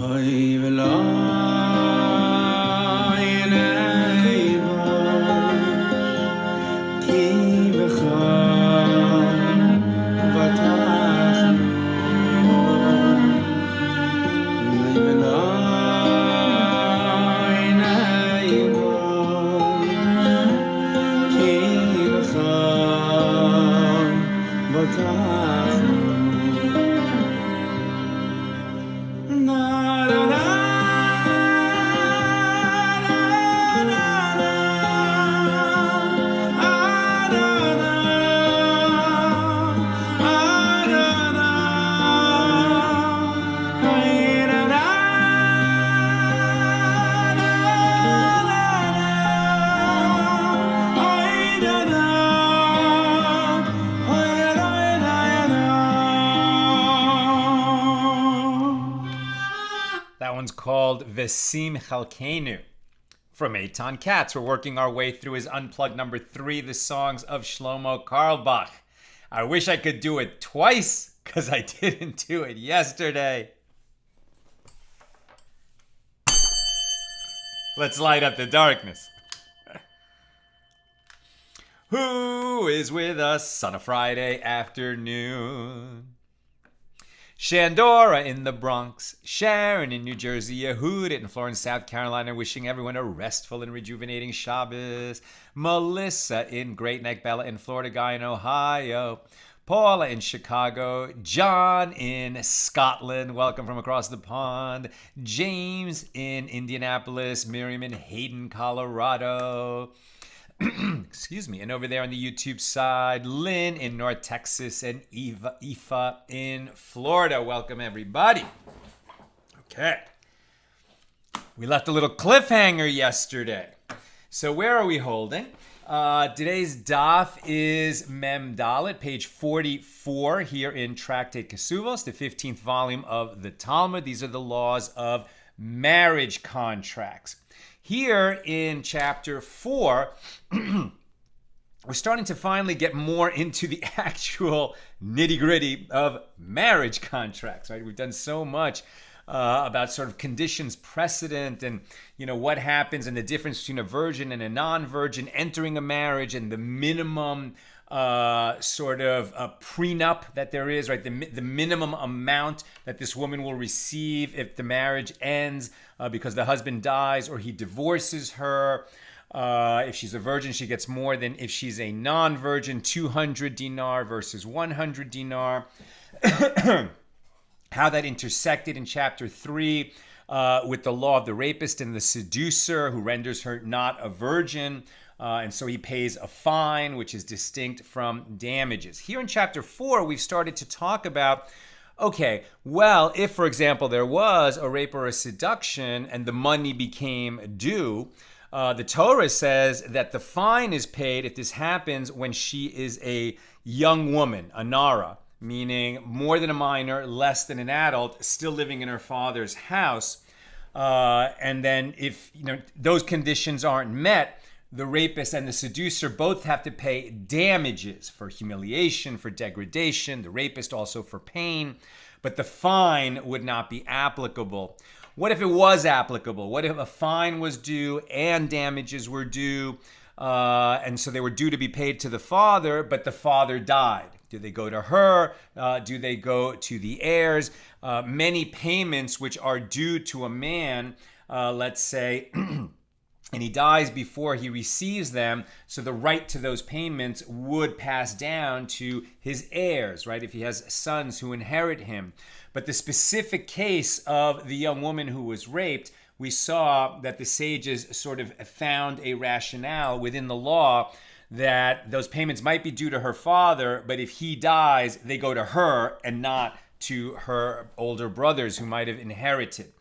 Oy veloy nei boy ki bechol vatachnu oy veloy nei boy ki bechol vatachnu That one's called Chelkeinu from Eitan Katz. We're working our way through his Unplugged number 3, the songs of Shlomo Carlebach. I wish I could do it twice, because I didn't do it yesterday. Let's light up the darkness. Who is with us on a Friday afternoon? Shandora in the Bronx, Sharon in New Jersey, Yehudit in Florence, South Carolina, wishing everyone a restful and rejuvenating Shabbos. Melissa in Great Neck, Bella in Florida, Guy in Ohio, Paula in Chicago, John in Scotland, welcome from across the pond, James in Indianapolis, Miriam in Hayden, Colorado. Excuse me. And over there on the YouTube side, Lien in North Texas and Aoife in Florida. Welcome, everybody. Okay. We left a little cliffhanger yesterday. So where are we holding? Today's daf is Mem Dalet, page 44 here in Tractate Kesubos, the 15th volume of the Talmud. These are the laws of marriage contracts. Here in chapter 4, we're starting to finally get more into the actual nitty-gritty of marriage contracts, right? We've done so much about sort of conditions precedent and, you know, what happens and the difference between a virgin and a non-virgin entering a marriage and the minimum sort of a prenup that there is, right? The minimum amount that this woman will receive if the marriage ends because the husband dies or he divorces her. If she's a virgin, she gets more than if she's a non-virgin, 200 dinar versus 100 dinar. How that intersected in chapter 3 with the law of the rapist and the seducer who renders her not a virgin. And so he pays a fine, which is distinct from damages. Here in chapter 4, we've started to talk about, okay, well, if, for example, there was a rape or a seduction and the money became due, the Torah says that the fine is paid if this happens when she is a young woman, a nara, meaning more than a minor, less than an adult, still living in her father's house. And then if those conditions aren't met, the rapist and the seducer both have to pay damages for humiliation, for degradation, the rapist also for pain, but the fine would not be applicable. What if it was applicable? What if a fine was due and damages were due, and so they were due to be paid to the father, but the father died? Do they go to her? Do they go to the heirs? Many payments which are due to a man, let's say, and he dies before he receives them, so the right to those payments would pass down to his heirs, right? If he has sons who inherit him. But the specific case of the young woman who was raped, we saw that the sages sort of found a rationale within the law that those payments might be due to her father, but if he dies, they go to her and not to her older brothers who might have inherited.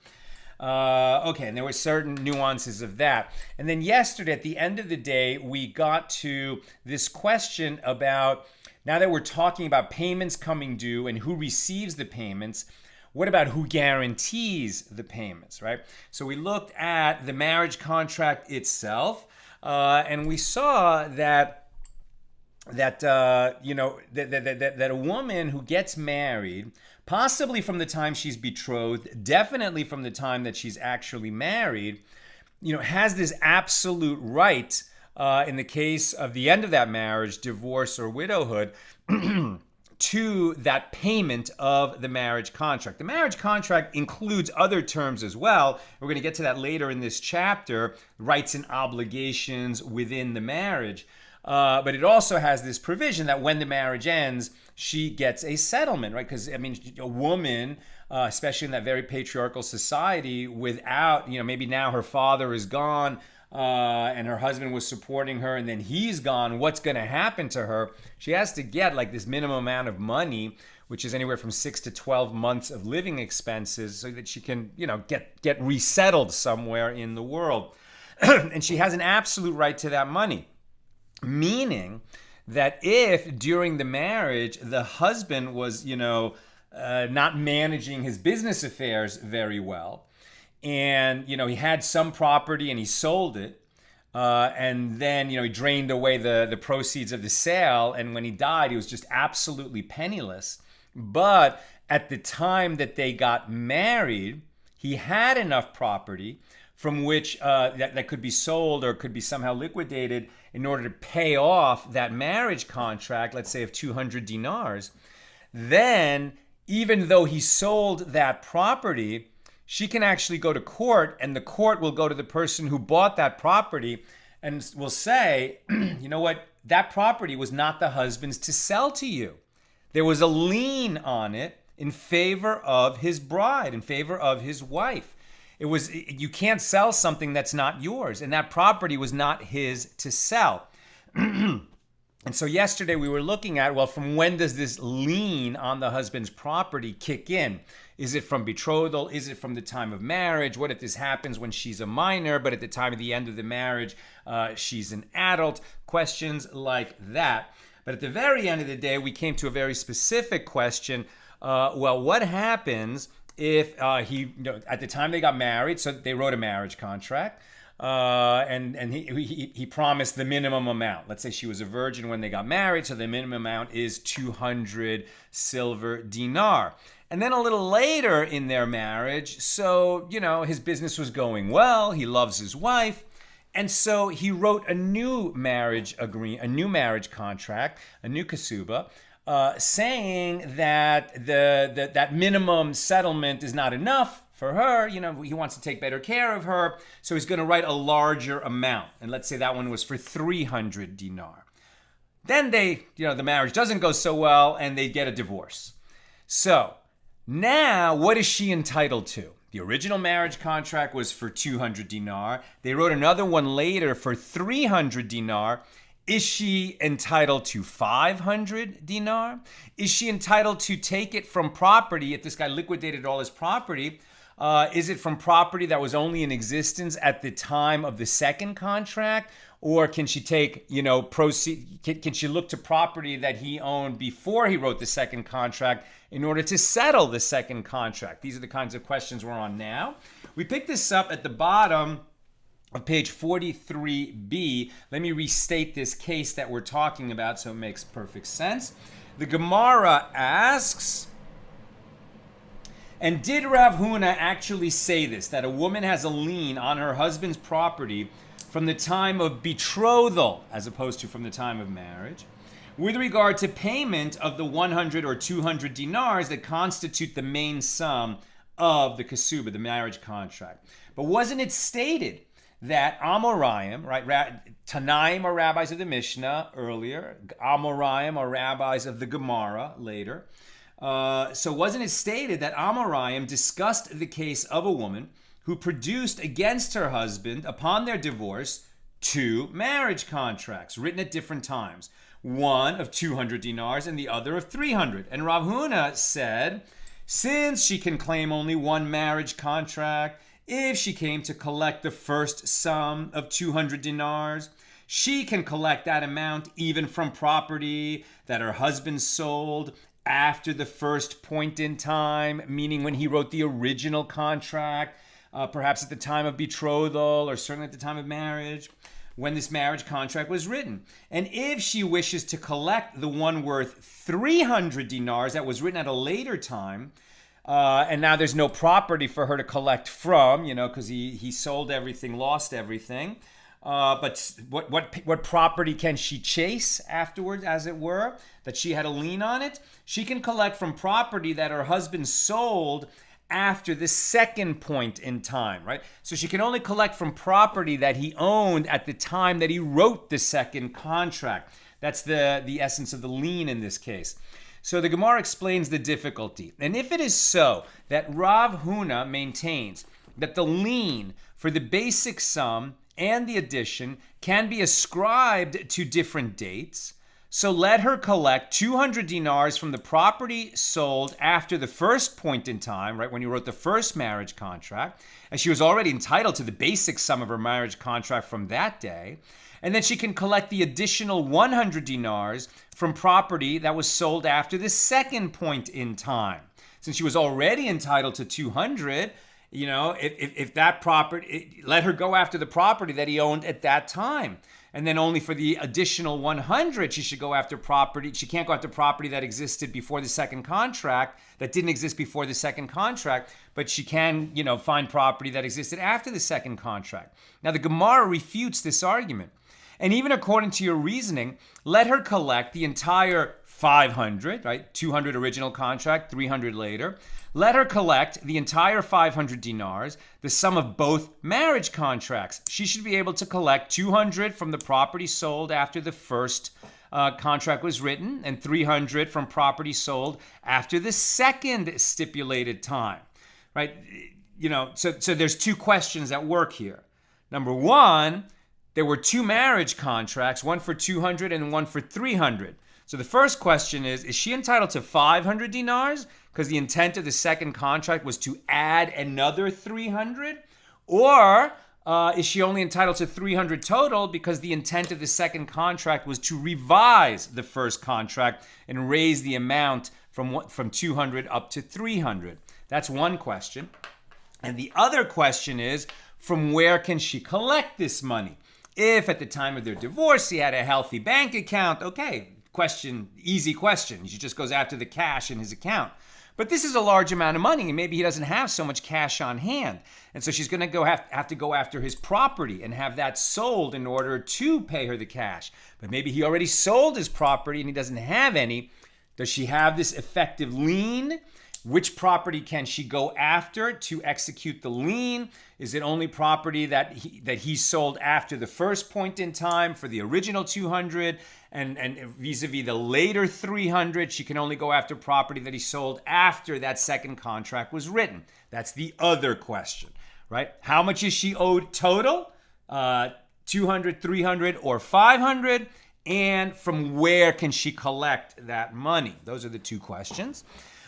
Okay, and there were certain nuances of that. And then yesterday, at the end of the day, we got to this question about, now that we're talking about payments coming due and who receives the payments, what about who guarantees the payments, right? So we looked at the marriage contract itself, and we saw that a woman who gets married possibly from the time she's betrothed, definitely from the time that she's actually married, has this absolute right, in the case of the end of that marriage, divorce or widowhood, to that payment of the marriage contract. The marriage contract includes other terms as well. We're going to get to that later in this chapter, rights and obligations within the marriage. But it also has this provision that when the marriage ends, she gets a settlement, right? Because, a woman, especially in that very patriarchal society, without, maybe now her father is gone, and her husband was supporting her, and then he's gone, what's going to happen to her? She has to get like this minimum amount of money, which is anywhere from 6 to 12 months of living expenses, so that she can, get resettled somewhere in the world. And she has an absolute right to that money. Meaning that if during the marriage the husband was, not managing his business affairs very well, and he had some property and he sold it, and then he drained away the proceeds of the sale, and when he died he was just absolutely penniless. But at the time that they got married, he had enough property from which that could be sold or could be somehow liquidated in order to pay off that marriage contract, let's say of 200 dinars. Then, even though he sold that property, she can actually go to court, and the court will go to the person who bought that property and will say, you know what, that property was not the husband's to sell to you. There was a lien on it in favor of his bride, in favor of his wife. You can't sell something that's not yours, and that property was not his to sell. And so yesterday we were looking at, well, from when does this lien on the husband's property kick in? Is it from betrothal? Is it from the time of marriage? What if this happens when she's a minor, but at the time of the end of the marriage, she's an adult? Questions like that. But at the very end of the day, we came to a very specific question. What happens if he, at the time they got married, so they wrote a marriage contract, and he promised the minimum amount. Let's say she was a virgin when they got married, so the minimum amount is 200 silver dinar. And then a little later in their marriage, so, his business was going well, he loves his wife, and so he wrote a new marriage contract, a new ketuba, saying that that minimum settlement is not enough for her. He wants to take better care of her, so he's going to write a larger amount. And let's say that one was for 300 dinar. Then the marriage doesn't go so well, and they get a divorce. So now, what is she entitled to? The original marriage contract was for 200 dinar. They wrote another one later for 300 dinar. Is she entitled to 500 dinar? Is she entitled to take it from property? If this guy liquidated all his property, is it from property that was only in existence at the time of the second contract? Or can she take, proceed? Can she look to property that he owned before he wrote the second contract in order to settle the second contract? These are the kinds of questions we're on now. We picked this up at the bottom of page 43b. Let me restate this case that we're talking about so it makes perfect sense. The Gemara asks, and did Rav Huna actually say this, that a woman has a lien on her husband's property from the time of betrothal as opposed to from the time of marriage, with regard to payment of the 100 or 200 dinars that constitute the main sum of the kesuba, the marriage contract? But wasn't it stated that Amoraim, right? Tanaim are rabbis of the Mishna earlier. Amoraim are rabbis of the Gemara later. So wasn't it stated that Amoraim discussed the case of a woman who produced against her husband upon their divorce 2 marriage contracts written at different times, one of 200 dinars and the other of 300? And Rav Huna said, since she can claim only one marriage contract, if she came to collect the first sum of 200 dinars, she can collect that amount even from property that her husband sold after the first point in time, meaning when he wrote the original contract, perhaps at the time of betrothal or certainly at the time of marriage. when this marriage contract was written. And if she wishes to collect the one worth 300 dinars that was written at a later time, and now there's no property for her to collect from, because he sold everything, lost everything. But what property can she chase afterwards, as it were, that she had a lien on it? She can collect from property that her husband sold after the second point in time, right? So she can only collect from property that he owned at the time that he wrote the second contract. That's the essence of the lien in this case. So the Gemara explains the difficulty. And if it is so that Rav Huna maintains that the lien for the basic sum and the addition can be ascribed to different dates, so let her collect 200 dinars from the property sold after the first point in time, right, when you wrote the first marriage contract, and she was already entitled to the basic sum of her marriage contract from that day. And then she can collect the additional 100 dinars from property that was sold after the second point in time. Since she was already entitled to 200, if that property, let her go after the property that he owned at that time. And then only for the additional 100, she should go after property. She can't go after property that existed before the second contract, that didn't exist before the second contract, but she can, find property that existed after the second contract. Now, the Gemara refutes this argument. And even according to your reasoning, let her collect the entire 500, right? 200 original contract, 300 later. Let her collect the entire 500 dinars, the sum of both marriage contracts. She should be able to collect 200 from the property sold after the first contract was written, and 300 from property sold after the second stipulated time, right? So there's two questions at work here. Number one, there were two marriage contracts, one for 200 and one for 300. So the first question is she entitled to 500 dinars because the intent of the second contract was to add another 300? Or is she only entitled to 300 total because the intent of the second contract was to revise the first contract and raise the amount from 200 up to 300? That's one question. And the other question is, from where can she collect this money? If at the time of their divorce he had a healthy bank account, okay, easy question. She just goes after the cash in his account. But this is a large amount of money, and maybe he doesn't have so much cash on hand. And so she's going to have to go after his property and have that sold in order to pay her the cash. But maybe he already sold his property and he doesn't have any. Does she have this effective lien? Which property can she go after to execute the lien? Is it only property that he sold after the first point in time for the original 200, and vis-a-vis the later 300, she can only go after property that he sold after that second contract was written? That's the other question, right? How much is she owed total? 200, 300, or 500? And from where can she collect that money? Those are the two questions.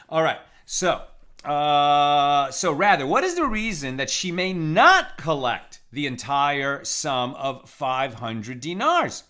All right. So rather, what is the reason that she may not collect the entire sum of 500 dinars?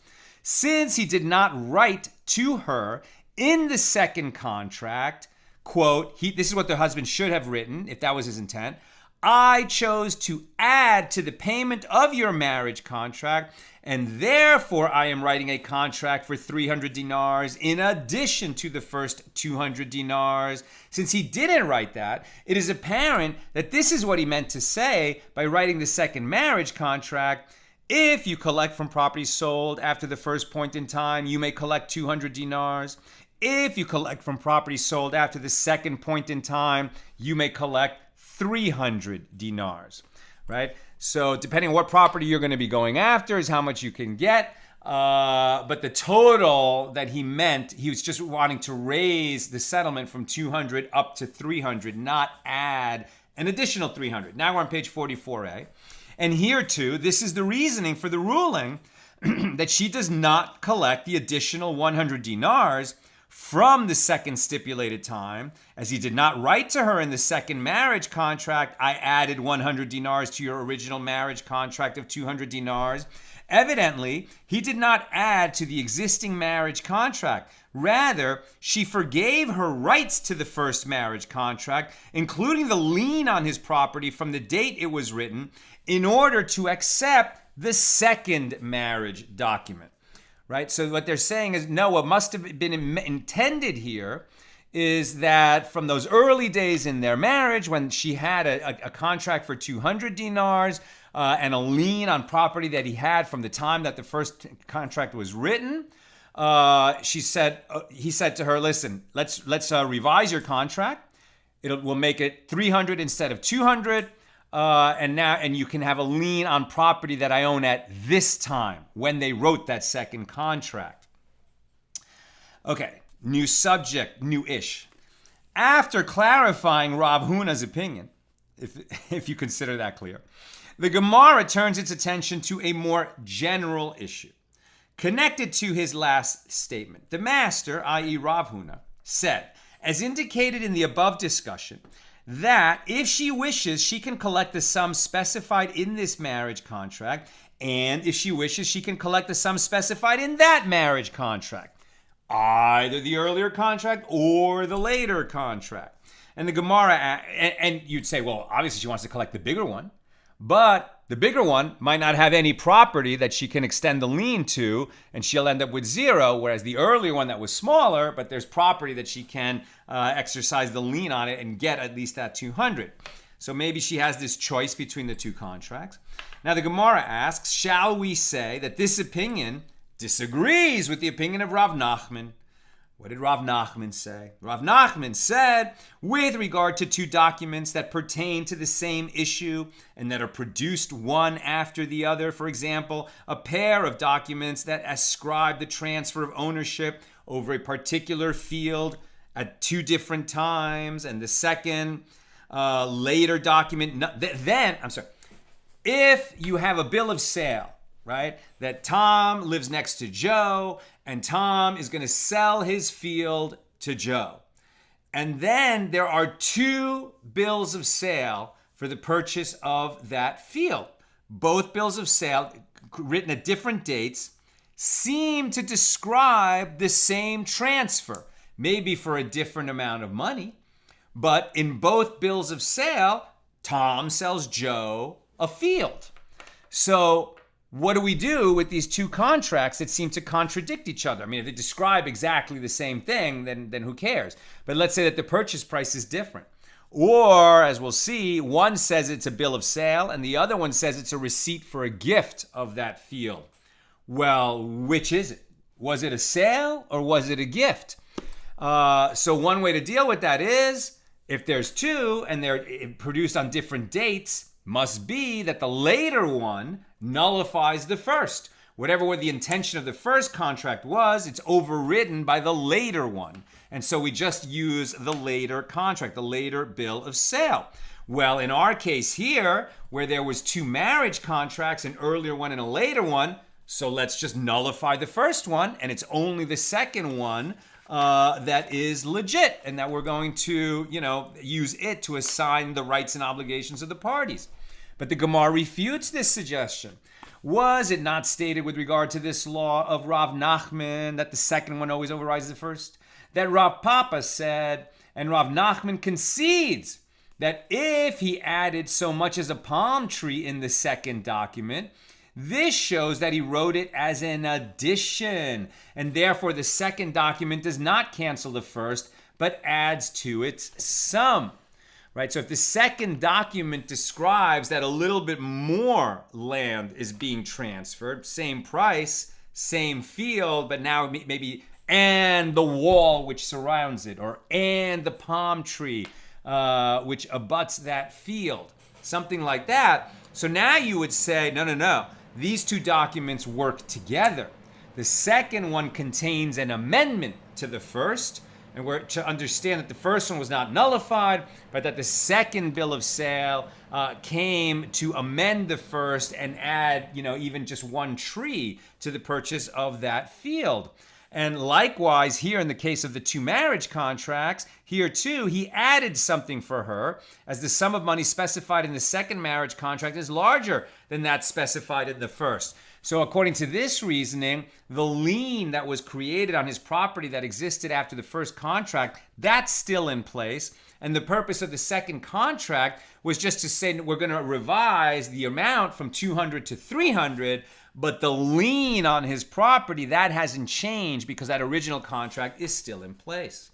Since he did not write to her in the second contract, quote, this is what the husband should have written if that was his intent. I chose to add to the payment of your marriage contract, and therefore I am writing a contract for 300 dinars in addition to the first 200 dinars. Since he didn't write that, it is apparent that this is what he meant to say by writing the second marriage contract. If you collect from property sold after the first point in time, you may collect 200 dinars. If you collect from property sold after the second point in time, you may collect 300 dinars, right? So depending on what property you're going to be going after is how much you can get. But the total that he meant, he was just wanting to raise the settlement from 200 up to 300, not add an additional 300. Now we're on page 44a. And here too, this is the reasoning for the ruling that she does not collect the additional 100 dinars from the second stipulated time, as he did not write to her in the second marriage contract, I added 100 dinars to your original marriage contract of 200 dinars. Evidently, he did not add to the existing marriage contract. Rather, she forgave her rights to the first marriage contract, including the lien on his property from the date it was written, in order to accept the second marriage document, right? So what they're saying is, no, what must have been intended here is that from those early days in their marriage, when she had a contract for 200 dinars and a lien on property that he had from the time that the first contract was written, he said to her, listen, let's revise your contract. We'll make it 300 instead of 200. And you can have a lien on property that I own at this time, when they wrote that second contract. Okay, new subject, new-ish. After clarifying Rav Huna's opinion, if you consider that clear, the Gemara turns its attention to a more general issue. Connected to his last statement, the master, i.e. Rav Huna, said, as indicated in the above discussion, that if she wishes, she can collect the sum specified in this marriage contract, and if she wishes, she can collect the sum specified in that marriage contract, either the earlier contract or the later contract. And the Gemara, and you'd say, well, obviously she wants to collect the bigger one, but the bigger one might not have any property that she can extend the lien to, and she'll end up with zero, whereas the earlier one that was smaller, but there's property that she can exercise the lien on it and get at least that 200. So maybe she has this choice between the two contracts. Now the Gemara asks, shall we say that this opinion disagrees with the opinion of Rav Nachman? What did Rav Nachman say? Rav Nachman said, with regard to two documents that pertain to the same issue and that are produced one after the other, for example, a pair of documents that ascribe the transfer of ownership over a particular field at two different times, and the second later document, if you have a bill of sale, right, that Tom lives next to Joe, and Tom is going to sell his field to Joe. And then there are two bills of sale for the purchase of that field. Both bills of sale, written at different dates, seem to describe the same transfer, maybe for a different amount of money. But in both bills of sale, Tom sells Joe a field. So what do we do with these two contracts that seem to contradict each other? I mean, if they describe exactly the same thing, then who cares? But let's say that the purchase price is different. Or, as we'll see, one says it's a bill of sale and the other one says it's a receipt for a gift of that field. Well, which is it? Was it a sale or was it a gift? So one way to deal with that is, if there's two and they're produced on different dates, must be that the later one nullifies the first. Whatever the intention of the first contract was, it's overridden by the later one. And so we just use the later contract, the later bill of sale. Well, in our case here, where there was two marriage contracts, an earlier one and a later one, so let's just nullify the first one, and it's only the second one that is legit, and that we're going to, use it to assign the rights and obligations of the parties. But the Gemara refutes this suggestion. Was it not stated with regard to this law of Rav Nachman that the second one always overrides the first? That Rav Papa said, and Rav Nachman concedes, that if he added so much as a palm tree in the second document, this shows that he wrote it as an addition, and therefore the second document does not cancel the first, but adds to its sum. Right, so if the second document describes that a little bit more land is being transferred, same price, same field, but now maybe and the wall which surrounds it, or and the palm tree which abuts that field, something like that. So now you would say, no, these two documents work together. The second one contains an amendment to the first, and we're to understand that the first one was not nullified, but that the second bill of sale came to amend the first and add, even just one tree to the purchase of that field. And likewise, here in the case of the two marriage contracts, here too, he added something for her, as the sum of money specified in the second marriage contract is larger than that specified in the first. So according to this reasoning, the lien that was created on his property that existed after the first contract, that's still in place. And the purpose of the second contract was just to say we're going to revise the amount from 200 to 300, but the lien on his property, that hasn't changed because that original contract is still in place.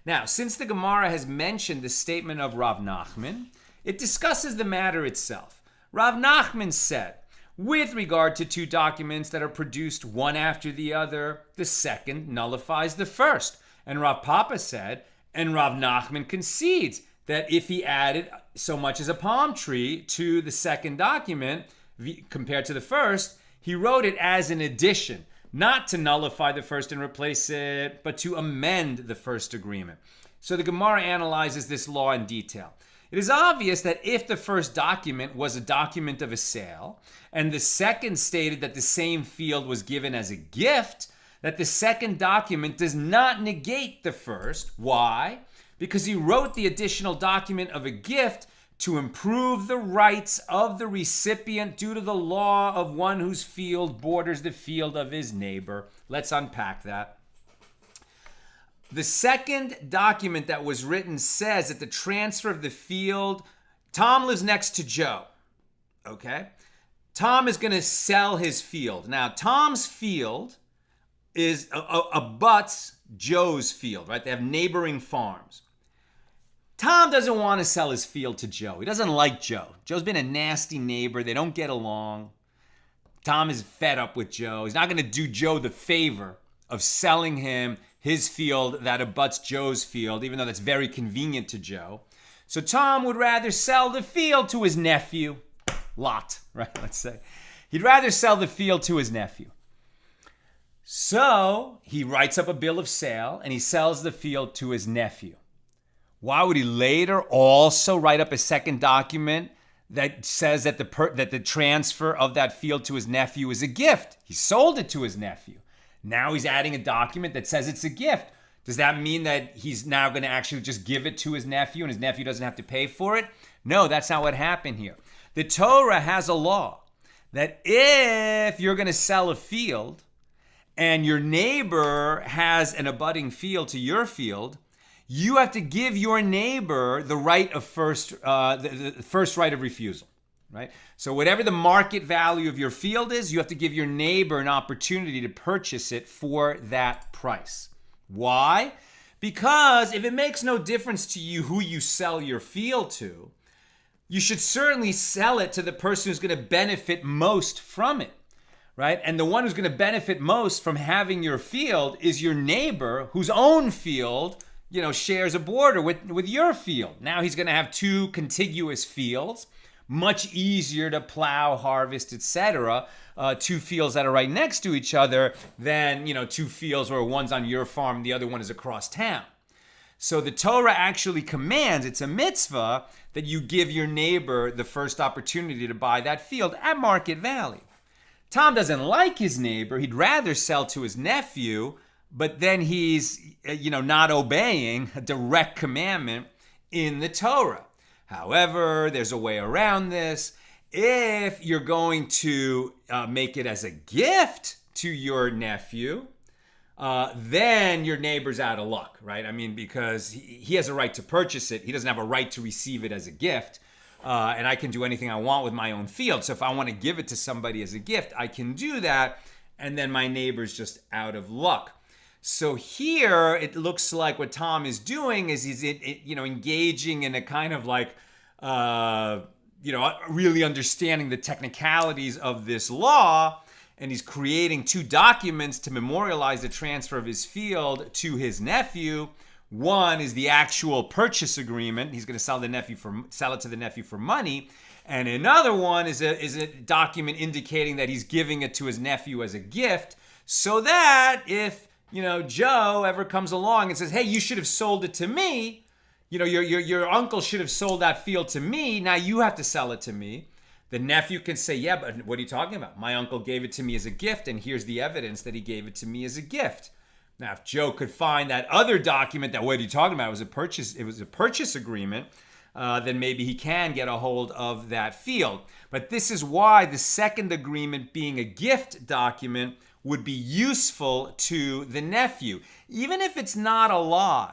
Now, since the Gemara has mentioned the statement of Rav Nachman, it discusses the matter itself. Rav Nachman said, with regard to two documents that are produced one after the other, the second nullifies the first. And Rav Papa said, and Rav Nachman concedes that if he added so much as a palm tree to the second document compared to the first, he wrote it as an addition, not to nullify the first and replace it, but to amend the first agreement. So the Gemara analyzes this law in detail. It is obvious that if the first document was a document of a sale, and the second stated that the same field was given as a gift, that the second document does not negate the first. Why? Because he wrote the additional document of a gift to improve the rights of the recipient due to the law of one whose field borders the field of his neighbor. Let's unpack that. The second document that was written says that the transfer of the field, Tom lives next to Joe, okay? Tom is going to sell his field. Now, Tom's field is abuts Joe's field, right? They have neighboring farms. Tom doesn't want to sell his field to Joe. He doesn't like Joe. Joe's been a nasty neighbor. They don't get along. Tom is fed up with Joe. He's not going to do Joe the favor of selling him his field that abuts Joe's field, even though that's very convenient to Joe. So Tom would rather sell the field to his nephew, Lot, right? Let's say. He'd rather sell the field to his nephew. So he writes up a bill of sale and he sells the field to his nephew. Why would he later also write up a second document that says that the transfer of that field to his nephew is a gift? He sold it to his nephew. Now he's adding a document that says it's a gift. Does that mean that he's now going to actually just give it to his nephew and his nephew doesn't have to pay for it? No, that's not what happened here. The Torah has a law that if you're going to sell a field and your neighbor has an abutting field to your field, you have to give your neighbor the right of the first right of refusal, right? So whatever the market value of your field is, you have to give your neighbor an opportunity to purchase it for that price. Why? Because if it makes no difference to you who you sell your field to, you should certainly sell it to the person who's going to benefit most from it, right? And the one who's going to benefit most from having your field is your neighbor whose own field, shares a border with your field. Now he's going to have two contiguous fields, much easier to plow, harvest, etc. Two fields that are right next to each other than, two fields where one's on your farm, the other one is across town. So the Torah actually commands, it's a mitzvah, that you give your neighbor the first opportunity to buy that field at market value. Tom doesn't like his neighbor. He'd rather sell to his nephew, but then he's, not obeying a direct commandment in the Torah. However, there's a way around this. If you're going to make it as a gift to your nephew, then your neighbor's out of luck, right? I mean, because he has a right to purchase it. He doesn't have a right to receive it as a gift. And I can do anything I want with my own field. So if I want to give it to somebody as a gift, I can do that. And then my neighbor's just out of luck. So here, it looks like what Tom is doing is he's, engaging in a kind of like, really understanding the technicalities of this law, and he's creating two documents to memorialize the transfer of his field to his nephew. One is the actual purchase agreement. He's going to sell it to the nephew for money. And another one is a document indicating that he's giving it to his nephew as a gift, so that if Joe ever comes along and says, hey, you should have sold it to me. Your uncle should have sold that field to me. Now you have to sell it to me. The nephew can say, yeah, but what are you talking about? My uncle gave it to me as a gift, and here's the evidence that he gave it to me as a gift. Now, if Joe could find that other document that what are you talking about? It was a purchase agreement, then maybe he can get a hold of that field. But this is why the second agreement, being a gift document, would be useful to the nephew. Even if it's not a lie,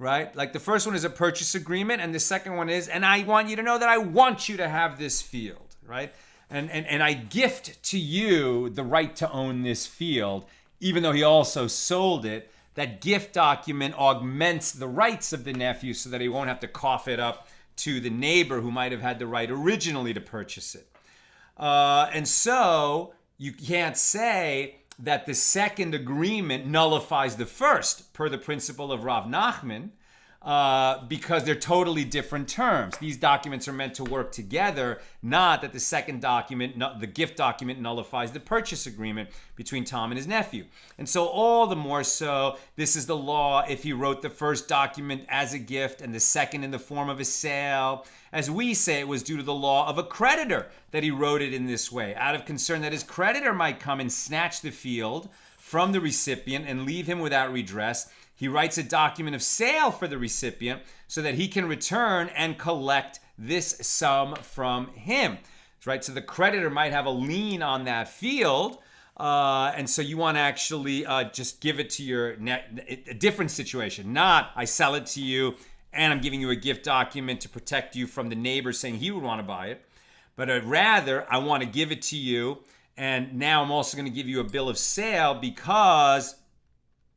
right? Like the first one is a purchase agreement, and the second one is, and I want you to know that I want you to have this field, right? And I gift to you the right to own this field, even though he also sold it. That gift document augments the rights of the nephew so that he won't have to cough it up to the neighbor who might have had the right originally to purchase it. And so you can't say that the second agreement nullifies the first, per the principle of Rav Nachman, because they're totally different terms. These documents are meant to work together, not that the second document, the gift document, nullifies the purchase agreement between Tom and his nephew. And so all the more so, this is the law if he wrote the first document as a gift and the second in the form of a sale. As we say, it was due to the law of a creditor that he wrote it in this way, out of concern that his creditor might come and snatch the field from the recipient and leave him without redress. He writes a document of sale for the recipient so that he can return and collect this sum from him. Right? So the creditor might have a lien on that field, and so you want to actually just give it to a different situation. Not, I sell it to you and I'm giving you a gift document to protect you from the neighbor saying he would want to buy it. But rather, I want to give it to you, and now I'm also going to give you a bill of sale because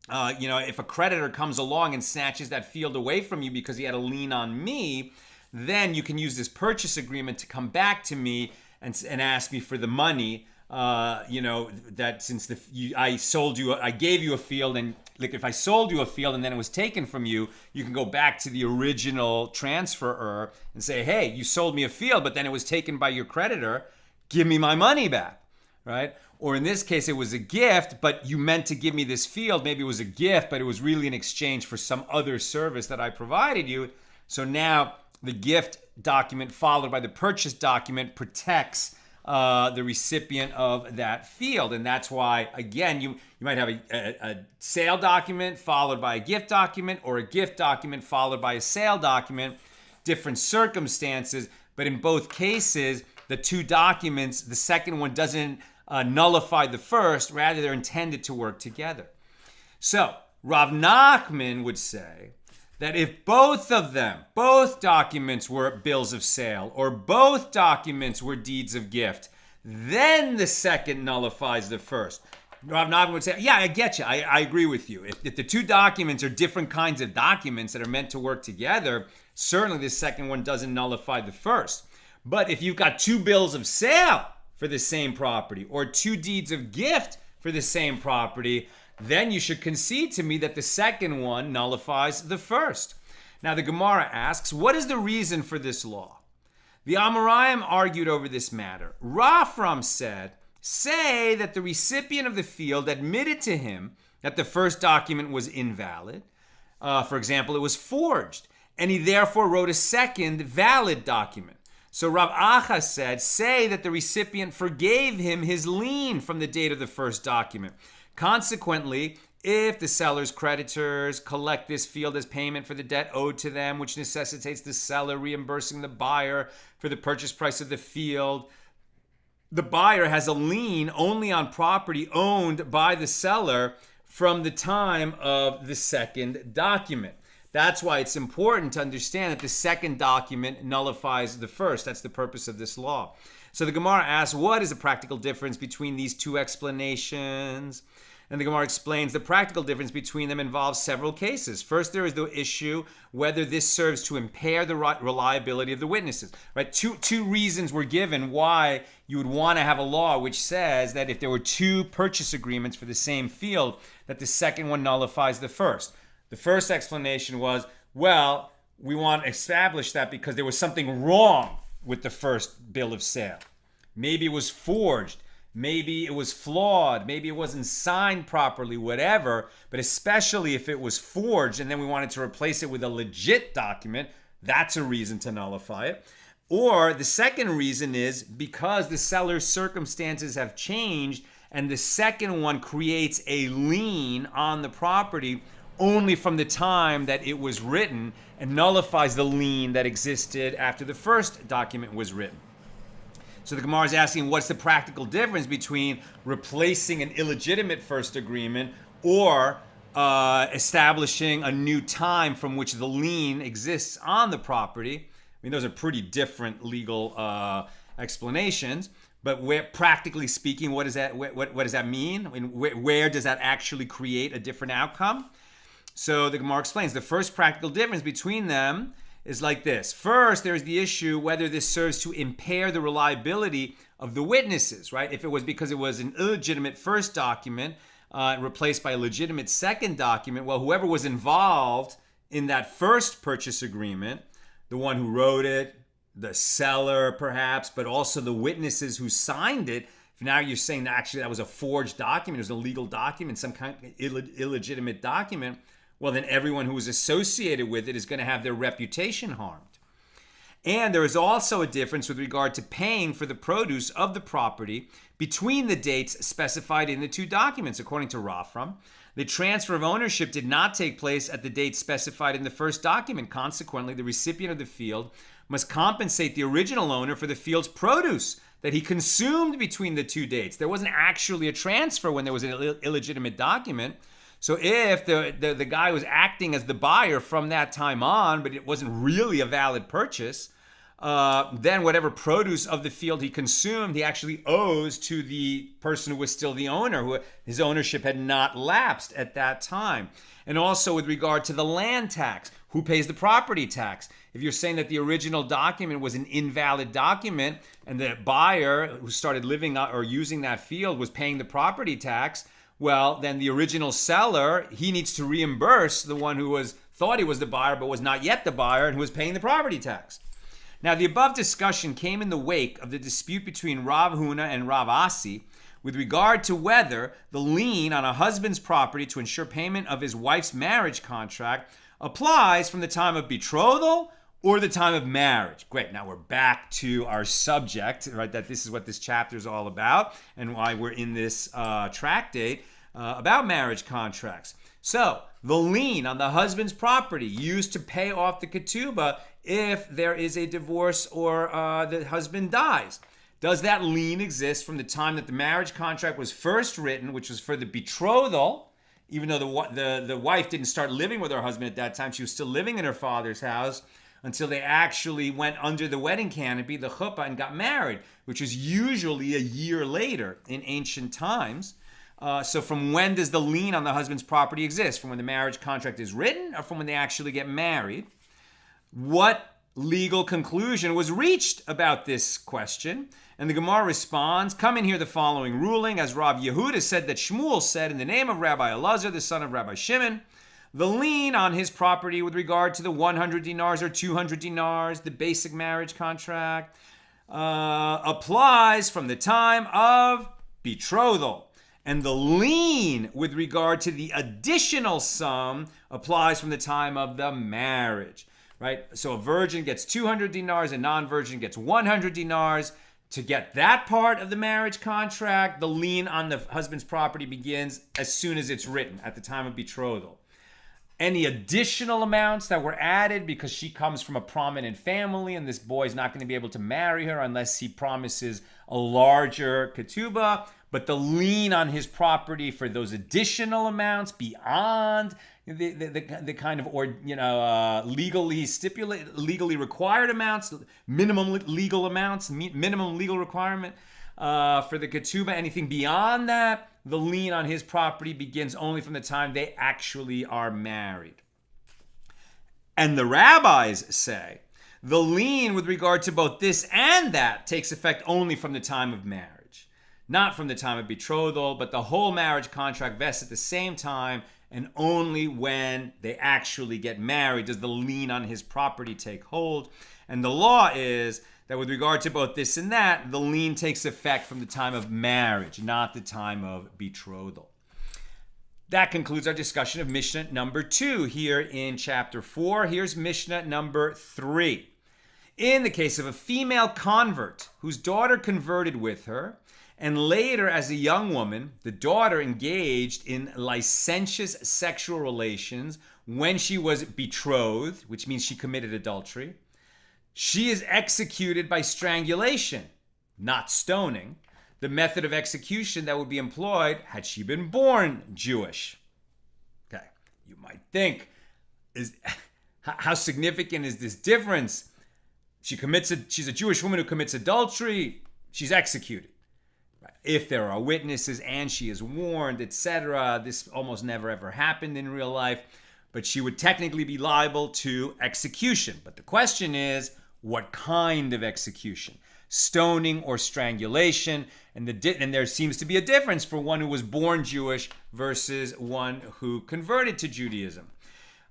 if a creditor comes along and snatches that field away from you because he had a lien on me, then you can use this purchase agreement to come back to me and ask me for the money. That since I gave you a field, and like if I sold you a field and then it was taken from you, you can go back to the original transferor and say, hey, you sold me a field, but then it was taken by your creditor. Give me my money back, right? Or in this case, it was a gift, but you meant to give me this field. Maybe it was a gift, but it was really in exchange for some other service that I provided you. So now the gift document followed by the purchase document protects the recipient of that field. And that's why, again, you might have a sale document followed by a gift document, or a gift document followed by a sale document, different circumstances. But in both cases, the two documents, the second one doesn't nullify the first, rather they're intended to work together. So Rav Nachman would say that if both documents were bills of sale, or both documents were deeds of gift, then the second nullifies the first. Rav Nachman would say, yeah, I get you. I agree with you. If the two documents are different kinds of documents that are meant to work together, certainly the second one doesn't nullify the first. But if you've got two bills of sale for the same property, or two deeds of gift for the same property, then you should concede to me that the second one nullifies the first. Now the Gemara asks, what is the reason for this law? The Amoraim argued over this matter. Rafram said, say that the recipient of the field admitted to him that the first document was invalid. For example, it was forged, and he therefore wrote a second valid document. So Rav Acha said, say that the recipient forgave him his lien from the date of the first document. Consequently, if the seller's creditors collect this field as payment for the debt owed to them, which necessitates the seller reimbursing the buyer for the purchase price of the field, the buyer has a lien only on property owned by the seller from the time of the second document. That's why it's important to understand that the second document nullifies the first. That's the purpose of this law. So the Gemara asks, what is the practical difference between these two explanations? And the Gemara explains the practical difference between them involves several cases. First, there is the issue whether this serves to impair the reliability of the witnesses. Right? Two reasons were given why you would want to have a law which says that if there were two purchase agreements for the same field, that the second one nullifies the first. The first explanation was, well, we want to establish that because there was something wrong with the first bill of sale. Maybe it was forged. Maybe it was flawed. Maybe it wasn't signed properly, whatever. But especially if it was forged and then we wanted to replace it with a legit document, that's a reason to nullify it. Or the second reason is because the seller's circumstances have changed and the second one creates a lien on the property only from the time that it was written and nullifies the lien that existed after the first document was written. So the Gemara is asking, what's the practical difference between replacing an illegitimate first agreement or establishing a new time from which the lien exists on the property. I mean, those are pretty different legal explanations. But practically speaking, what does that mean? I mean, where does that actually create a different outcome? So the Gemara explains the first practical difference between them is like this. First, there's the issue whether this serves to impair the reliability of the witnesses, right? If it was because it was an illegitimate first document replaced by a legitimate second document, well, whoever was involved in that first purchase agreement, the one who wrote it, the seller perhaps, but also the witnesses who signed it, if now you're saying that actually that was a forged document, it was a legal document, some kind of illegitimate document, well, then everyone who was associated with it is going to have their reputation harmed. And there is also a difference with regard to paying for the produce of the property between the dates specified in the two documents. According to Rafram, the transfer of ownership did not take place at the date specified in the first document. Consequently, the recipient of the field must compensate the original owner for the field's produce that he consumed between the two dates. There wasn't actually a transfer when there was an illegitimate document. So if the guy was acting as the buyer from that time on, but it wasn't really a valid purchase, then whatever produce of the field he consumed, he actually owes to the person who was still the owner, who his ownership had not lapsed at that time. And also with regard to the land tax, who pays the property tax? If you're saying that the original document was an invalid document and the buyer who started living or using that field was paying the property tax, well, then the original seller, he needs to reimburse the one who thought he was the buyer but was not yet the buyer and who was paying the property tax. Now, the above discussion came in the wake of the dispute between Rav Huna and Rav Asi with regard to whether the lien on a husband's property to ensure payment of his wife's marriage contract applies from the time of betrothal or the time of marriage. Great, now we're back to our subject, right? That this is what this chapter is all about and why we're in this tractate about marriage contracts. So, the lien on the husband's property used to pay off the ketuba if there is a divorce or the husband dies. Does that lien exist from the time that the marriage contract was first written, which was for the betrothal, even though the wife didn't start living with her husband at that time, she was still living in her father's house, until they actually went under the wedding canopy, the chuppah, and got married, which is usually a year later in ancient times. So from when does the lien on the husband's property exist? From when the marriage contract is written or from when they actually get married? What legal conclusion was reached about this question? And the Gemara responds, come in here the following ruling, as Rav Yehuda said that Shmuel said in the name of Rabbi Elazar, the son of Rabbi Shimon, the lien on his property with regard to the 100 dinars or 200 dinars, the basic marriage contract, applies from the time of betrothal. And the lien with regard to the additional sum applies from the time of the marriage, right? So a virgin gets 200 dinars, a non-virgin gets 100 dinars. To get that part of the marriage contract, the lien on the husband's property begins as soon as it's written, at the time of betrothal. Any additional amounts that were added because she comes from a prominent family and this boy's not going to be able to marry her unless he promises a larger ketuba, but the lien on his property for those additional amounts beyond the kind of legally required amounts, minimum legal amounts, minimum legal requirement for the ketuba, anything beyond that, the lien on his property begins only from the time they actually are married. And the rabbis say the lien with regard to both this and that takes effect only from the time of marriage, not from the time of betrothal, but the whole marriage contract vests at the same time, and only when they actually get married does the lien on his property take hold. And the law is that with regard to both this and that, the lien takes effect from the time of marriage, not the time of betrothal. That concludes our discussion of Mishnah number 2 here in chapter 4. Here's Mishnah number 3. In the case of a female convert whose daughter converted with her, and later as a young woman, the daughter engaged in licentious sexual relations when she was betrothed, which means she committed adultery, she is executed by strangulation, not stoning, the method of execution that would be employed had she been born Jewish. Okay. You might think, how significant is this difference? She's a Jewish woman who commits adultery, she's executed. If there are witnesses and she is warned, etc., this almost never ever happened in real life, but she would technically be liable to execution. But the question is, what kind of execution? Stoning or strangulation? And there seems to be a difference for one who was born Jewish versus one who converted to Judaism.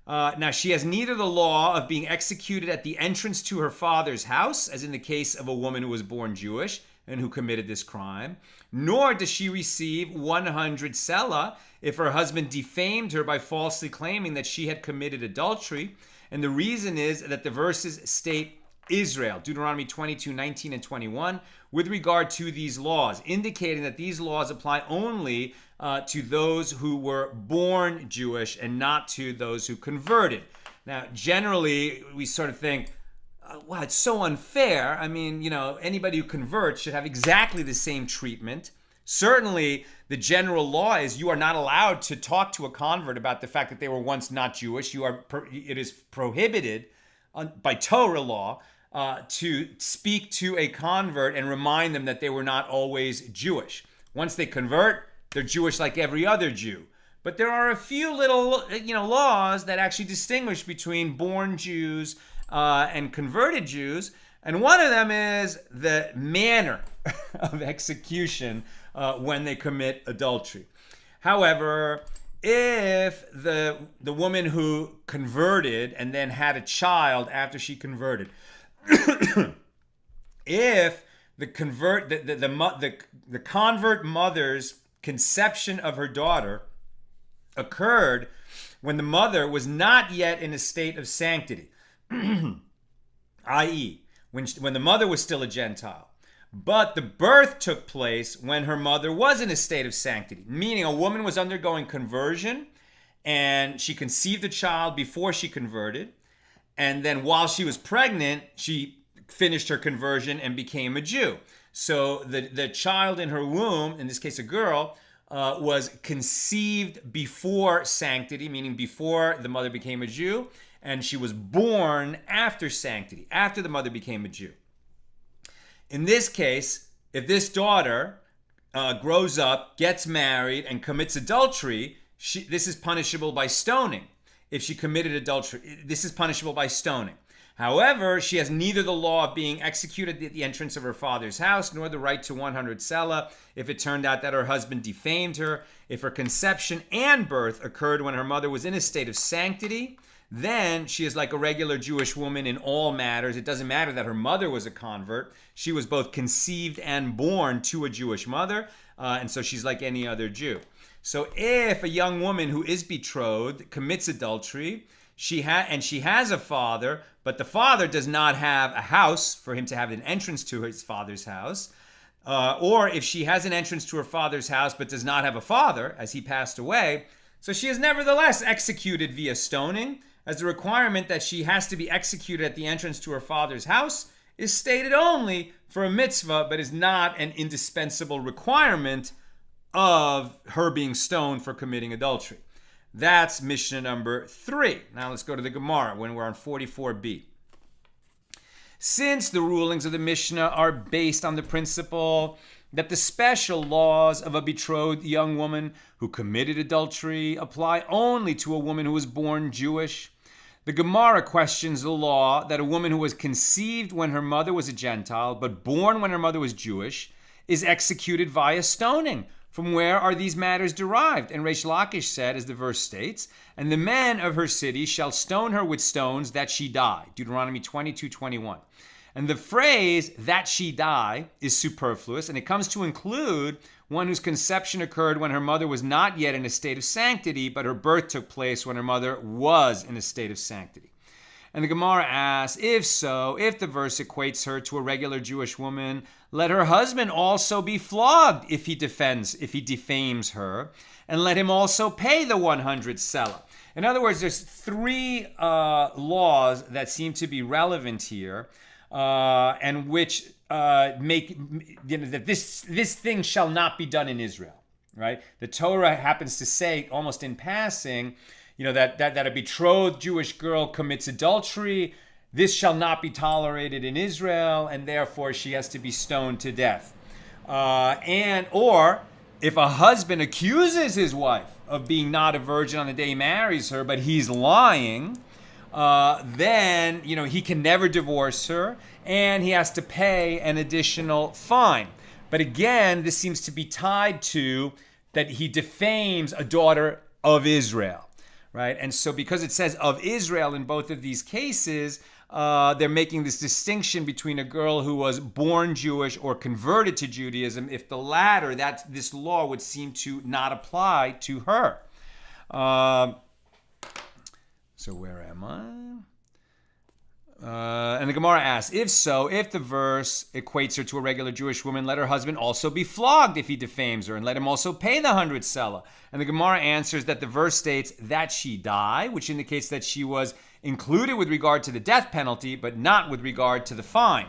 Now, she has neither the law of being executed at the entrance to her father's house, as in the case of a woman who was born Jewish and who committed this crime, nor does she receive 100 selah if her husband defamed her by falsely claiming that she had committed adultery. And the reason is that the verses state Israel, Deuteronomy 22, 19, and 21, with regard to these laws, indicating that these laws apply only to those who were born Jewish and not to those who converted. Now, generally, we sort of think, wow, it's so unfair. I mean, anybody who converts should have exactly the same treatment. Certainly, the general law is you are not allowed to talk to a convert about the fact that they were once not Jewish. It is prohibited by Torah law to speak to a convert and remind them that they were not always Jewish. Once they convert, they're Jewish like every other Jew. But there are a few little, laws that actually distinguish between born Jews and converted Jews. And one of them is the manner of execution when they commit adultery. However, if the woman who converted and then had a child after she converted, if the convert mother's conception of her daughter occurred when the mother was not yet in a state of sanctity, i.e., when the mother was still a Gentile, but the birth took place when her mother was in a state of sanctity, meaning a woman was undergoing conversion and she conceived a child before she converted, and then while she was pregnant, she finished her conversion and became a Jew. So the child in her womb, in this case a girl, was conceived before sanctity, meaning before the mother became a Jew, and she was born after sanctity, after the mother became a Jew. In this case, if this daughter grows up, gets married, and commits adultery, this is punishable by stoning. If she committed adultery, this is punishable by stoning. However, she has neither the law of being executed at the entrance of her father's house, nor the right to 100 selah if it turned out that her husband defamed her. If her conception and birth occurred when her mother was in a state of sanctity, then she is like a regular Jewish woman in all matters. It doesn't matter that her mother was a convert. She was both conceived and born to a Jewish mother, and so she's like any other Jew. So if a young woman who is betrothed commits adultery, she has a father, but the father does not have a house for him to have an entrance to his father's house, or if she has an entrance to her father's house but does not have a father, as he passed away, so she is nevertheless executed via stoning, as the requirement that she has to be executed at the entrance to her father's house is stated only for a mitzvah, but is not an indispensable requirement of her being stoned for committing adultery. That's Mishnah number 3. Now let's go to the Gemara when we're on 44b. Since the rulings of the Mishnah are based on the principle that the special laws of a betrothed young woman who committed adultery apply only to a woman who was born Jewish, the Gemara questions the law that a woman who was conceived when her mother was a Gentile but born when her mother was Jewish is executed via stoning. From where are these matters derived? And Reish Lakish said, as the verse states, and the men of her city shall stone her with stones that she die. Deuteronomy 22:21. And the phrase, that she die, is superfluous, and it comes to include one whose conception occurred when her mother was not yet in a state of sanctity, but her birth took place when her mother was in a state of sanctity. And the Gemara asks, if so, if the verse equates her to a regular Jewish woman, let her husband also be flogged if he defames her, and let him also pay the 100 selah. In other words, there's 3 laws that seem to be relevant here, and which make that this thing shall not be done in Israel. Right? The Torah happens to say, almost in passing, that a betrothed Jewish girl commits adultery, this shall not be tolerated in Israel, and therefore she has to be stoned to death. Or if a husband accuses his wife of being not a virgin on the day he marries her, but he's lying, then he can never divorce her, and he has to pay an additional fine. But again, this seems to be tied to that he defames a daughter of Israel, right? And so because it says of Israel in both of these cases, they're making this distinction between a girl who was born Jewish or converted to Judaism. If the latter, this law would seem to not apply to her. So where am I? And the Gemara asks, if so, if the verse equates her to a regular Jewish woman, let her husband also be flogged if he defames her, and let him also pay the 100 selah. And the Gemara answers that the verse states that she die, which indicates that she was included with regard to the death penalty, but not with regard to the fine.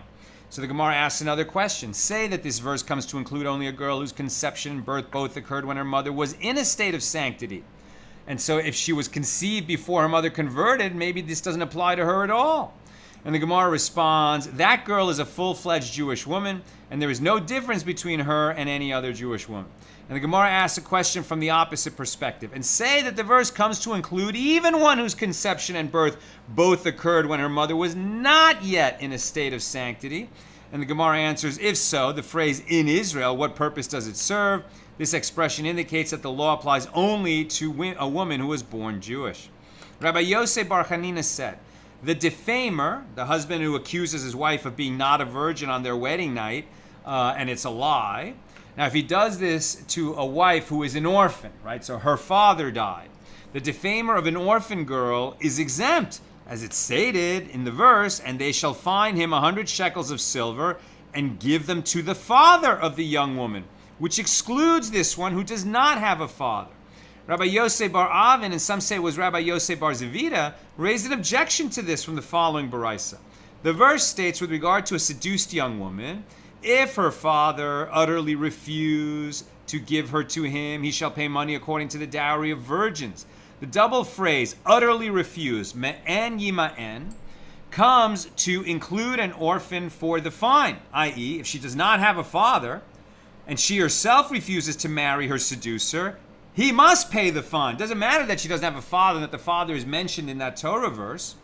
So the Gemara asks another question. Say that this verse comes to include only a girl whose conception and birth both occurred when her mother was in a state of sanctity. And so if she was conceived before her mother converted, maybe this doesn't apply to her at all. And the Gemara responds, that girl is a full-fledged Jewish woman, and there is no difference between her and any other Jewish woman. And the Gemara asks a question from the opposite perspective, and say that the verse comes to include even one whose conception and birth both occurred when her mother was not yet in a state of sanctity. And the Gemara answers, if so, the phrase in Israel, what purpose does it serve? This expression indicates that the law applies only to a woman who was born Jewish. Rabbi Yosef Bar Chanina said, the defamer, the husband who accuses his wife of being not a virgin on their wedding night, and it's a lie. Now, if he does this to a wife who is an orphan, right, so her father died, the defamer of an orphan girl is exempt, as it's stated in the verse, and they shall fine him 100 shekels of silver and give them to the father of the young woman, which excludes this one who does not have a father. Rabbi Yosef Bar Avin, and some say it was Rabbi Yosef Bar Zavida, raised an objection to this from the following Baraisa. The verse states with regard to a seduced young woman, if her father utterly refuse to give her to him, he shall pay money according to the dowry of virgins. The double phrase, utterly refuse, me'en yima'en, comes to include an orphan for the fine, i.e., if she does not have a father, and she herself refuses to marry her seducer, he must pay the fine. Doesn't matter that she doesn't have a father and that the father is mentioned in that Torah verse.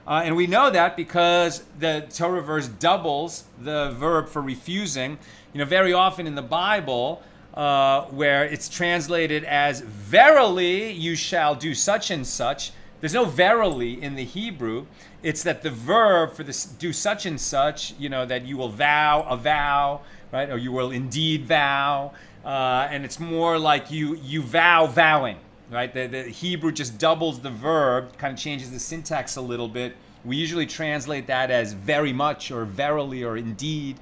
And we know that because the Torah verse doubles the verb for refusing. Very often in the Bible, where it's translated as verily you shall do such and such, there's no verily in the Hebrew. It's that the verb for this do such and such, that you will vow a vow, right? Or you will indeed vow. And it's more like you vowing, right? The Hebrew just doubles the verb, kind of changes the syntax a little bit. We usually translate that as very much or verily or indeed.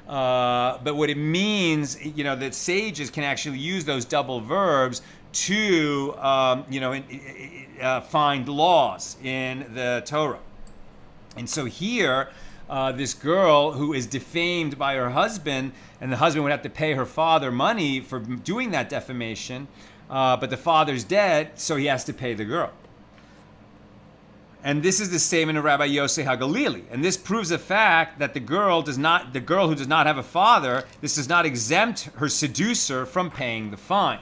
But what it means, that sages can actually use those double verbs to, find laws in the Torah. And so here, this girl who is defamed by her husband, and the husband would have to pay her father money for doing that defamation, but the father's dead, so he has to pay the girl. And this is the statement of Rabbi Yosef HaGalili, and this proves the fact that the girl who does not have a father, this does not exempt her seducer from paying the fine.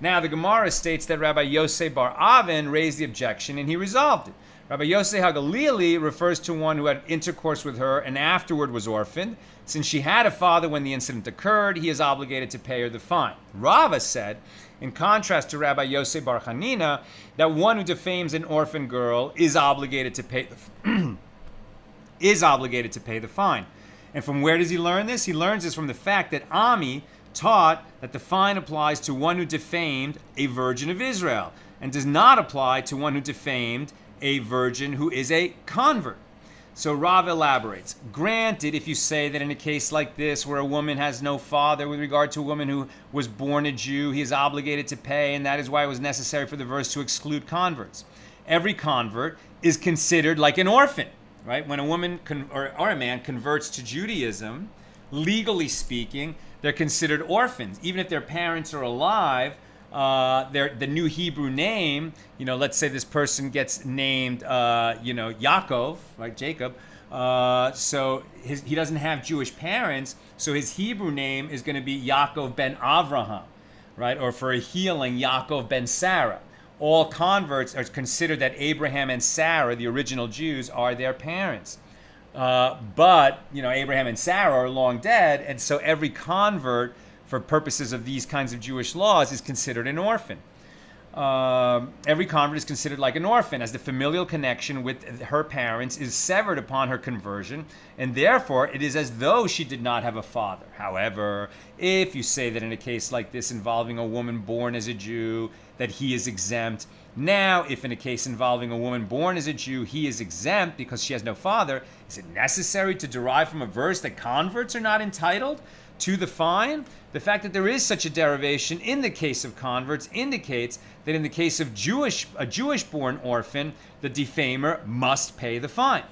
Now, the Gemara states that Rabbi Yosef Bar Avin raised the objection, and he resolved it. Rabbi Yosef HaGalili refers to one who had intercourse with her and afterward was orphaned. Since she had a father when the incident occurred, he is obligated to pay her the fine. Rava said, in contrast to Rabbi Yosef Bar Chanina, that one who defames an orphan girl is obligated to pay the fine. And from where does he learn this? He learns this from the fact that Ami taught that the fine applies to one who defamed a virgin of Israel and does not apply to one who defamed a virgin who is a convert. So Rav elaborates, granted, if you say that in a case like this where a woman has no father with regard to a woman who was born a Jew, he is obligated to pay, and that is why it was necessary for the verse to exclude converts. Every convert is considered like an orphan, right? When a woman or a man converts to Judaism, legally speaking, they're considered orphans. Even if their parents are alive, the new Hebrew name, let's say this person gets named, Yaakov, right, Jacob. So he doesn't have Jewish parents, so his Hebrew name is going to be Yaakov ben Avraham, right? Or for a healing, Yaakov ben Sarah. All converts are considered that Abraham and Sarah, the original Jews, are their parents. But Abraham and Sarah are long dead, and so every convert, for purposes of these kinds of Jewish laws, is considered an orphan. Every convert is considered like an orphan, as the familial connection with her parents is severed upon her conversion, and therefore it is as though she did not have a father. However, if you say that in a case like this involving a woman born as a Jew, that he is exempt, now if in a case involving a woman born as a Jew, he is exempt because she has no father, is it necessary to derive from a verse that converts are not entitled to the fine? The fact that there is such a derivation in the case of converts indicates that in the case of a Jewish-born orphan, the defamer must pay the fine.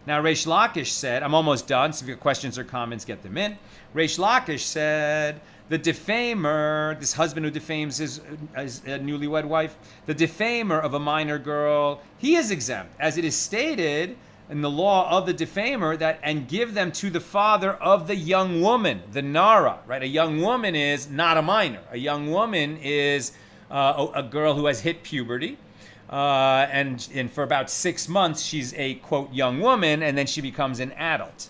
Now, Reish Lakish said, I'm almost done, so if you have questions or comments, get them in. Reish Lakish said, the defamer, this husband who defames his newlywed wife, the defamer of a minor girl, he is exempt, as it is stated in the law of the defamer that, and give them to the father of the young woman, the nara, right? A young woman is not a minor. A young woman is a girl who has hit puberty, and for about 6 months she's a, quote, young woman, and then she becomes an adult.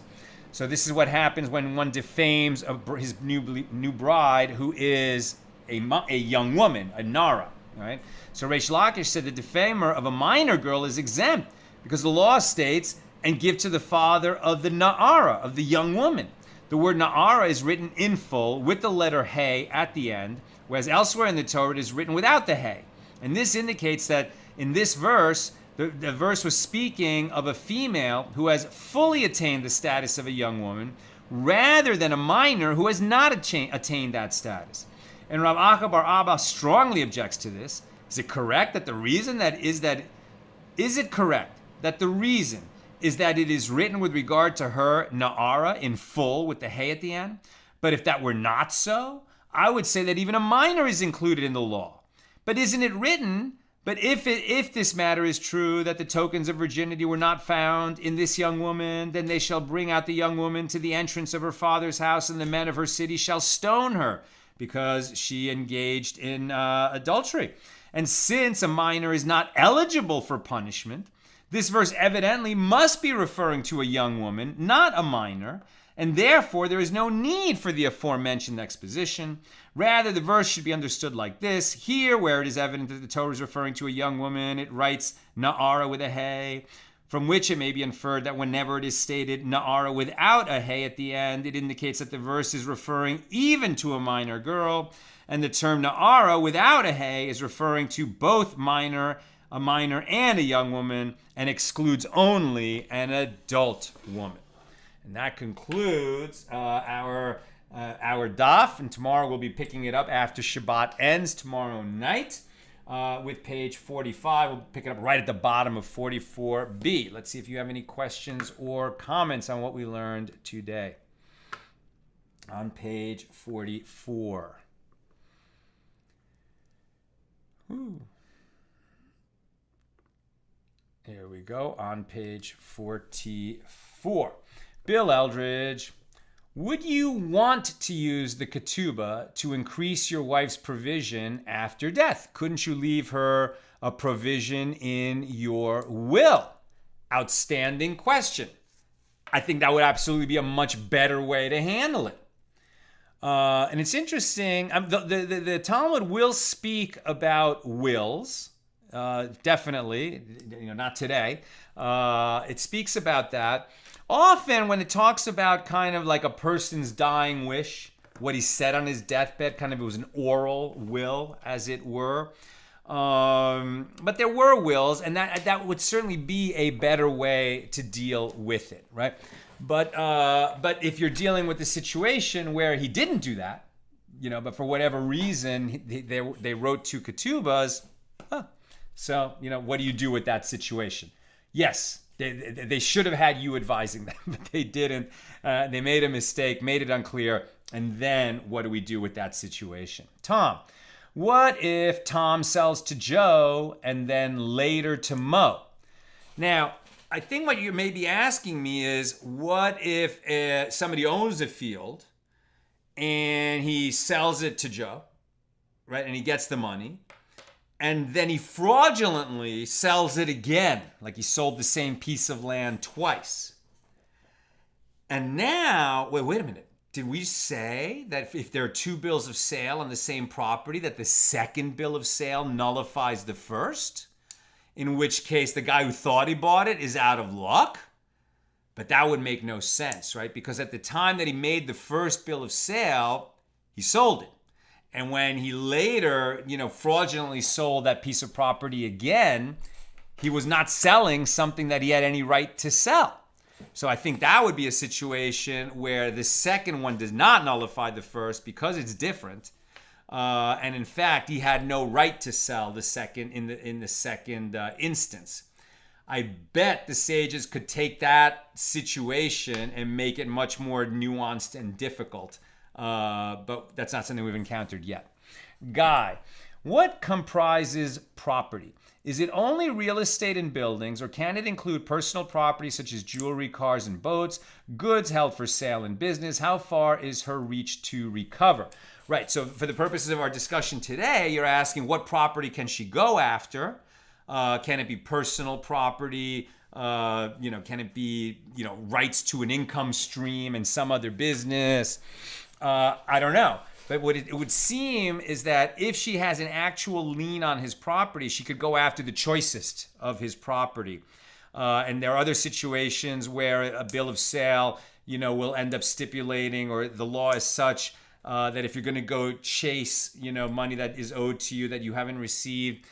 So this is what happens when one defames his new bride, who is a young woman, a nara, right? So Reish Lakish said the defamer of a minor girl is exempt, because the law states, and give to the father of the na'ara, of the young woman. The word na'ara is written in full with the letter hey at the end, whereas elsewhere in the Torah it is written without the hey. And this indicates that in this verse, the verse was speaking of a female who has fully attained the status of a young woman, rather than a minor who has not attained that status. And Rav Acha bar Abba strongly objects to this. Is it correct that the reason is that it is written with regard to her na'ara in full with the hey at the end? But if that were not so, I would say that even a minor is included in the law. But isn't it written, but if this matter is true, that the tokens of virginity were not found in this young woman, then they shall bring out the young woman to the entrance of her father's house, and the men of her city shall stone her, because she engaged in adultery. And since a minor is not eligible for punishment, this verse evidently must be referring to a young woman, not a minor, and therefore there is no need for the aforementioned exposition. Rather, the verse should be understood like this. Here, where it is evident that the Torah is referring to a young woman, it writes na'ara with a hey, from which it may be inferred that whenever it is stated na'ara without a hey at the end, it indicates that the verse is referring even to a minor girl, and the term na'ara without a hey is referring to both a minor and a young woman, and excludes only an adult woman. And that concludes our daf, and tomorrow we'll be picking it up after Shabbat ends tomorrow night with page 45. We'll pick it up right at the bottom of 44b. Let's see if you have any questions or comments on what we learned today. On page 44. Ooh. Here we go, on page 44. Bill Eldridge, would you want to use the ketuba to increase your wife's provision after death? Couldn't you leave her a provision in your will? Outstanding question. I think that would absolutely be a much better way to handle it. And it's interesting, the Talmud will speak about wills. Definitely, not today. It speaks about that. Often when it talks about kind of like a person's dying wish, what he said on his deathbed, kind of it was an oral will, as it were. But there were wills, and that would certainly be a better way to deal with it, right? But if you're dealing with a situation where he didn't do that, but for whatever reason they wrote 2 ketubas, so what do you do with that situation? Yes, they should have had you advising them, but they didn't. They made a mistake, made it unclear, and then what do we do with that situation? Tom, What if Tom sells to Joe and then later to Mo? Now, I think what you may be asking me is, what if somebody owns a field and he sells it to Joe, right? And he gets the money. And then he fraudulently sells it again, like he sold the same piece of land twice. And now, wait a minute. Did we say that if there are two bills of sale on the same property, that the second bill of sale nullifies the first? In which case, the guy who thought he bought it is out of luck? But that would make no sense, right? Because at the time that he made the first bill of sale, he sold it. And when he later, fraudulently sold that piece of property again, he was not selling something that he had any right to sell. So I think that would be a situation where the second one does not nullify the first because it's different. And in fact, he had no right to sell the second in the second instance. I bet the sages could take that situation and make it much more nuanced and difficult. But that's not something we've encountered yet. Guy, what comprises property? Is it only real estate and buildings, or can it include personal property such as jewelry, cars, and boats, goods held for sale in business? How far is her reach to recover? Right, so for the purposes of our discussion today, you're asking what property can she go after? Can it be personal property? Can it be, rights to an income stream in some other business? I don't know. But what it would seem is that if she has an actual lien on his property, she could go after the choicest of his property. And there are other situations where a bill of sale, will end up stipulating, or the law is such that if you're going to go chase, money that is owed to you that you haven't received,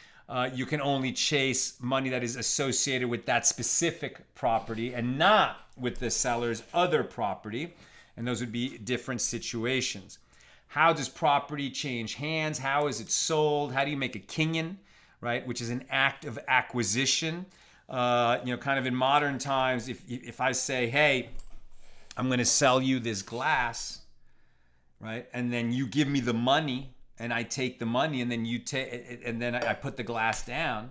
you can only chase money that is associated with that specific property and not with the seller's other property. And those would be different situations. How does property change hands? How is it sold? How do you make a kinyan, right? Which is an act of acquisition. Kind of in modern times, if I say, hey, I'm going to sell you this glass, right? And then you give me the money, and I take the money, and then I put the glass down.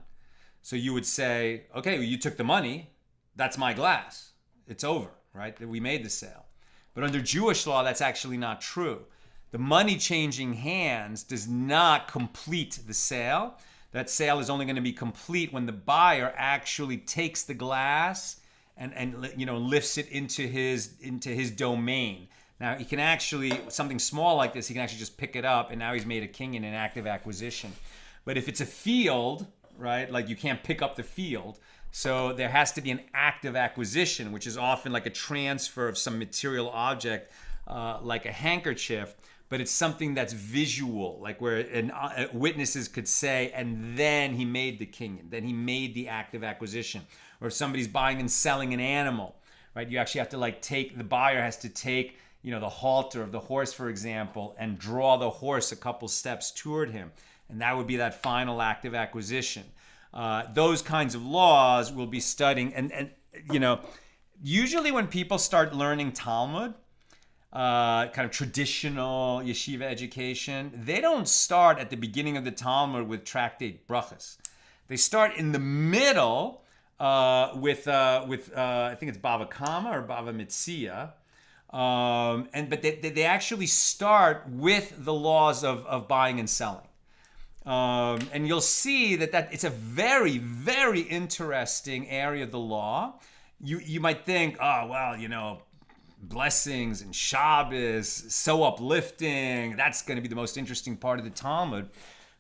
So you would say, okay, well, you took the money. That's my glass. It's over, right? We made the sale. But under Jewish law, that's actually not true. The money changing hands does not complete the sale. That sale is only going to be complete when the buyer actually takes the glass and lifts it into his domain. Now he can actually, something small like this, he can actually just pick it up, and now he's made a kinyan, an active acquisition. But if it's a field, right, like you can't pick up the field. So there has to be an active acquisition, which is often like a transfer of some material object, like a handkerchief, but it's something that's visual, like where witnesses could say, and then he made the kinyan, then he made the active acquisition. Or if somebody's buying and selling an animal, right, you actually have to the buyer has to take, the halter of the horse, for example, and draw the horse a couple steps toward him. And that would be that final active acquisition. Those kinds of laws we'll be studying. And usually when people start learning Talmud, kind of traditional yeshiva education, they don't start at the beginning of the Talmud with tractate brachas. They start in the middle with I think it's Bava Kama or Bava Metzia. But they actually start with the laws of buying and selling. And you'll see that it's a very, very interesting area of the law. You might think, oh, well, blessings and Shabbos, so uplifting, that's going to be the most interesting part of the Talmud.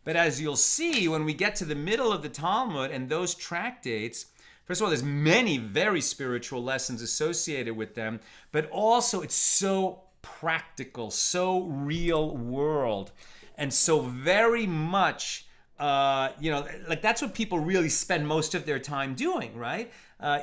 But as you'll see, when we get to the middle of the Talmud and those tractates, first of all, there's many very spiritual lessons associated with them, but also it's so practical, so real world, and so very much, like that's what people really spend most of their time doing, right?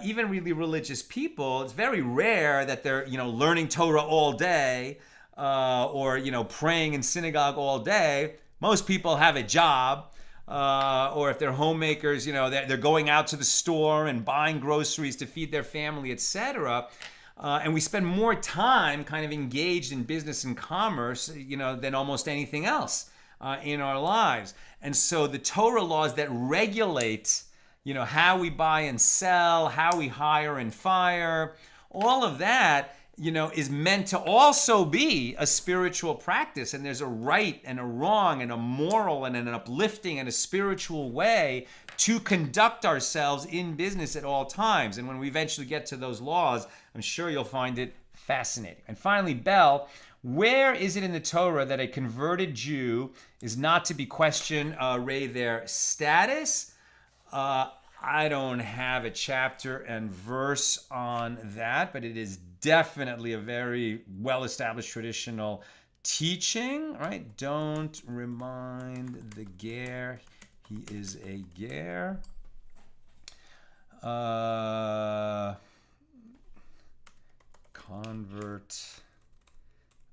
Even really religious people, it's very rare that they're, learning Torah all day or, praying in synagogue all day. Most people have a job. Or if they're homemakers, they're going out to the store and buying groceries to feed their family, etc. And we spend more time kind of engaged in business and commerce, than almost anything else. in our lives. And so the Torah laws that regulate, how we buy and sell, how we hire and fire, all of that, is meant to also be a spiritual practice. And there's a right and a wrong and a moral and an uplifting and a spiritual way to conduct ourselves in business at all times. And when we eventually get to those laws, I'm sure you'll find it fascinating. And finally, Bell, where is it in the Torah that a converted Jew is not to be questioned, Ray, their status? I don't have a chapter and verse on that, but it is definitely a very well-established traditional teaching, right? Don't remind the ger, he is a ger. Convert.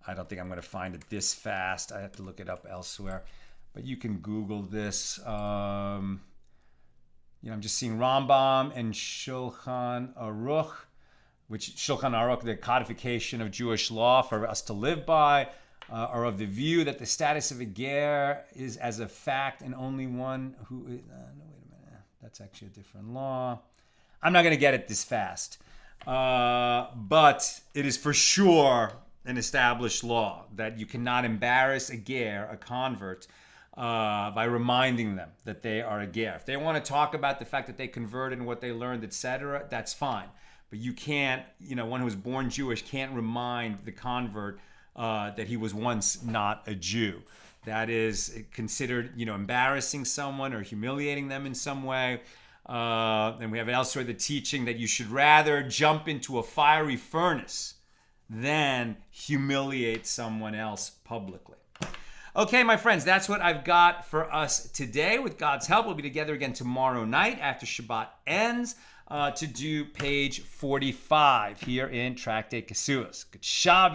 I don't think I'm going to find it this fast. I have to look it up elsewhere. But you can Google this. I'm just seeing Rambam and Shulchan Aruch, which Shulchan Aruch, the codification of Jewish law for us to live by, are of the view that the status of a ger is as a fact and only one who is... no, wait a minute. That's actually a different law. I'm not going to get it this fast. But it is for sure an established law that you cannot embarrass a ger, a convert, by reminding them that they are a ger. If they want to talk about the fact that they converted and what they learned, etc., that's fine. But you can't, one who was born Jewish can't remind the convert that he was once not a Jew. That is considered, embarrassing someone or humiliating them in some way. And we have elsewhere the teaching that you should rather jump into a fiery furnace than humiliate someone else publicly. Okay, my friends, that's what I've got for us today. With God's help, we'll be together again tomorrow night after Shabbat ends to do page 45 here in Tractate Kesubos. Good Shabbos.